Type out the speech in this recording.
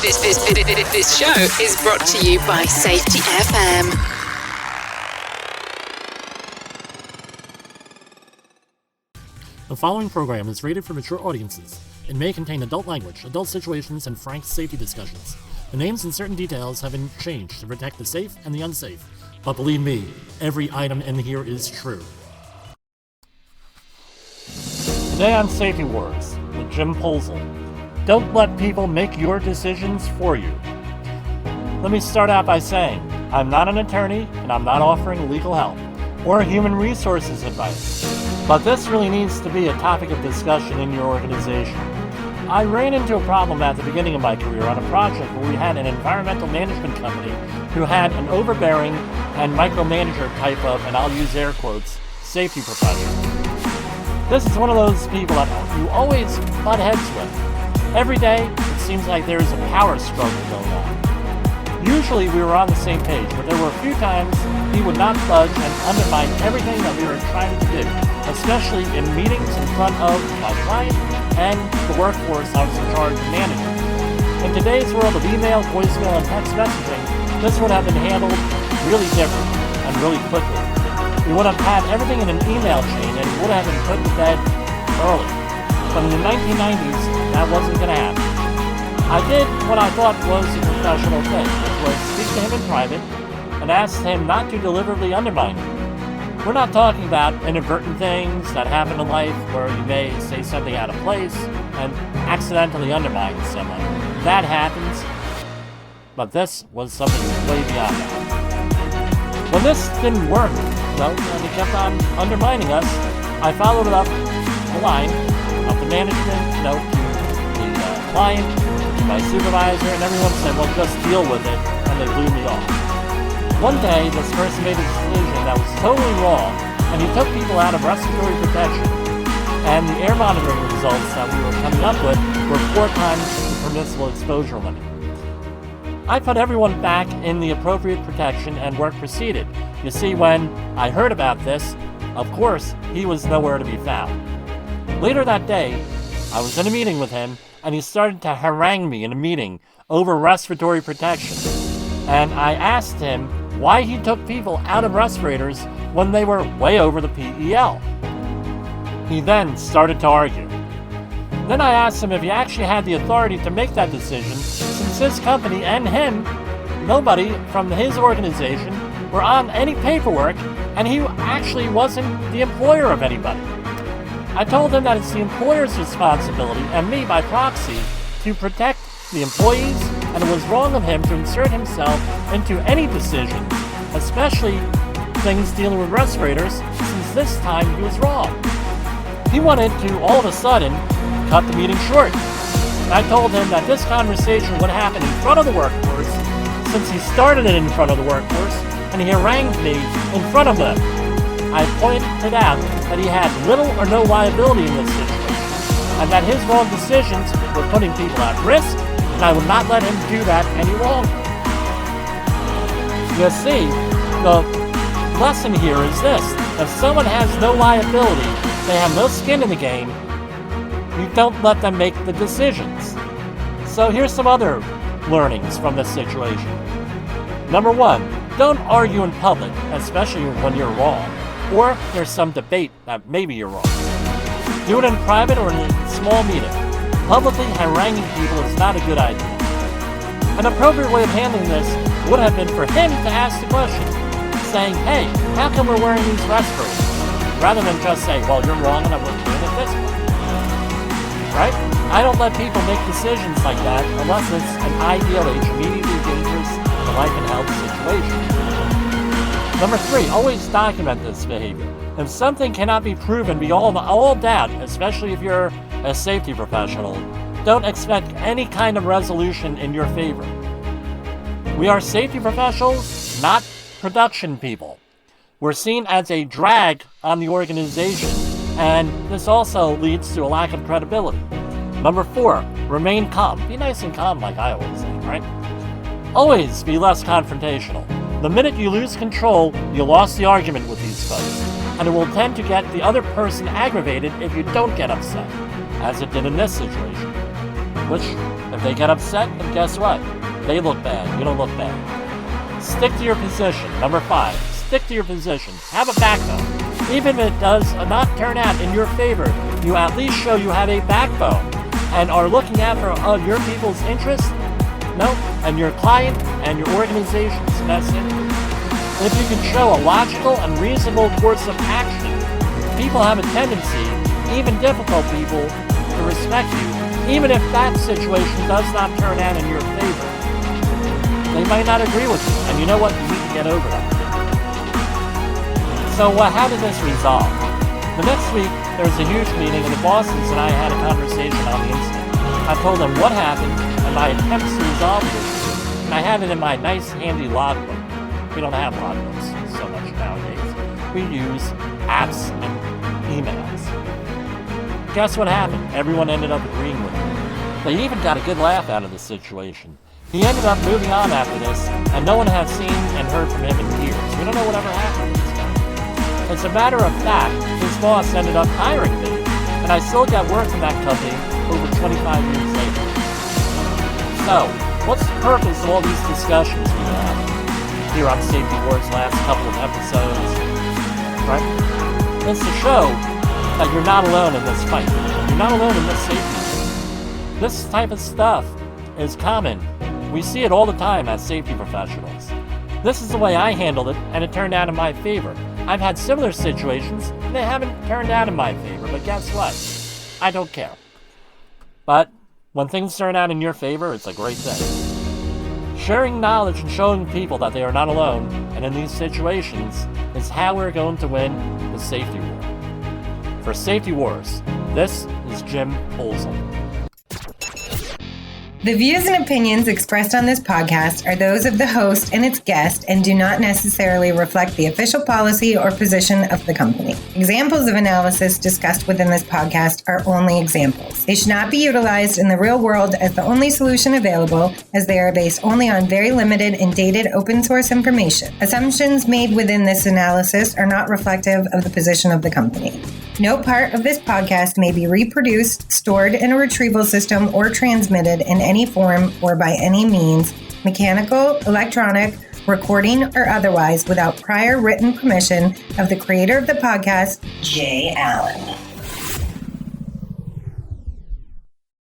This show is brought to you by Safety FM. The following program is rated for mature audiences. It may contain adult language, adult situations, and frank safety discussions. The names and certain details have been changed to protect the safe and the unsafe. But believe me, every item in here is true. Today on Safety Wars with Jim Polzel. Don't let people make your decisions for you. Let me start out by saying, I'm not an attorney and I'm not offering legal help or human resources advice. But this really needs to be a topic of discussion in your organization. I ran into a problem at the beginning of my career on a project where we had an environmental management company who had an overbearing and micromanager type of, and I'll use air quotes, safety professional. This is one of those people that you always butt heads with. Every day, it seems like there's a power struggle going on. Usually we were on the same page, but there were a few times he would not budge and undermine everything that we were trying to do, especially in meetings in front of my client and the workforce I was in charge of managing. In today's world of email, voicemail, and text messaging, this would have been handled really different and really quickly. We would have had everything in an email chain and would have been put to bed early. But in the 1990s, that wasn't going to happen. I did what I thought was a professional thing, which was speak to him in private and ask him not to deliberately undermine me. We're not talking about inadvertent things that happen in life where you may say something out of place and accidentally undermine someone. That happens, but this was something way beyond that. When this didn't work, and he kept on undermining us, I followed it up the line of the management, to the client, to my supervisor, and everyone said, well, just deal with it, and they blew me off. One day, this person made a decision that was totally wrong, and he took people out of respiratory protection, and the air monitoring results that we were coming up with were 4 times the permissible exposure limit. I put everyone back in the appropriate protection and work proceeded. You see, when I heard about this, of course, he was nowhere to be found. Later that day, I was in a meeting with him, and he started to harangue me in a meeting over respiratory protection. And I asked him why he took people out of respirators when they were way over the PEL. He then started to argue. Then I asked him if he actually had the authority to make that decision, since his company and him, nobody from his organization, were on any paperwork, and he actually wasn't the employer of anybody. I told him that it's the employer's responsibility, and me by proxy, to protect the employees, and it was wrong of him to insert himself into any decision, especially things dealing with respirators, since this time he was wrong. He wanted to, all of a sudden, cut the meeting short. I told him that this conversation would happen in front of the workforce, since he started it in front of the workforce, and he harangued me in front of them. I pointed out that he had little or no liability in this situation, and that his wrong decisions were putting people at risk, and I would not let him do that any longer. You see, the lesson here is this: if someone has no liability, they have no skin in the game, you don't let them make the decisions. So here's some other learnings from this situation. Number 1, don't argue in public, especially when you're wrong, or there's some debate that maybe you're wrong. Do it in private or in a small meeting. Publicly haranguing people is not a good idea. An appropriate way of handling this would have been for him to ask the question, saying, hey, how come we're wearing these respirators? Rather than just say, well, you're wrong and I'm doing it this way. Right? I don't let people make decisions like that unless it's an IDLH, immediately dangerous to life and health situation. Number 3, always document this behavior. If something cannot be proven beyond all doubt, especially if you're a safety professional, don't expect any kind of resolution in your favor. We are safety professionals, not production people. We're seen as a drag on the organization, and this also leads to a lack of credibility. Number 4, remain calm. Be nice and calm, like I always say, right? Always be less confrontational. The minute you lose control, you lost the argument with these folks, and it will tend to get the other person aggravated if you don't get upset, as it did in this situation. Which, if If they get upset, then guess what? They look bad. You don't look bad. Stick to your position. Number 5, stick to your position. Have a backbone. Even if it does not turn out in your favor, you at least show you have a backbone and are looking after your people's interests. No, and your client and your organization's best interest. If you can show a logical and reasonable course of action, people have a tendency, even difficult people, to respect you, even if that situation does not turn out in your favor. They might not agree with you, and you know what? You need to get over that. So how did this resolve? The next week, there was a huge meeting, and the bosses and I had a conversation on the incident. I told them what happened and my attempts to resolve the issue, and I had it in my nice, handy logbook. We don't have logbooks so much nowadays. We use apps and emails. Guess what happened? Everyone ended up agreeing with me. They even got a good laugh out of the situation. He ended up moving on after this, and no one has seen and heard from him in years. We don't know whatever happened to this guy. As a matter of fact, his boss ended up hiring me, and I still got work from that company over 25 years later. So, what's the purpose of all these discussions we have here on Safety Wars last couple of episodes? Right? It's to show that you're not alone in this fight. You're not alone in this safety war. This type of stuff is common. We see it all the time as safety professionals. This is the way I handled it, and it turned out in my favor. I've had similar situations, and they haven't turned out in my favor, but guess what? I don't care. But when things turn out in your favor, it's a great thing. Sharing knowledge and showing people that they are not alone, and in these situations, is how we're going to win the safety war. For Safety Wars, this is Jim Olson. The views and opinions expressed on this podcast are those of the host and its guest and do not necessarily reflect the official policy or position of the company. Examples of analysis discussed within this podcast are only examples. They should not be utilized in the real world as the only solution available, as they are based only on very limited and dated open source information. Assumptions made within this analysis are not reflective of the position of the company. No part of this podcast may be reproduced, stored in a retrieval system, or transmitted in any form or by any means, mechanical, electronic, recording, or otherwise, without prior written permission of the creator of the podcast, Jay Allen.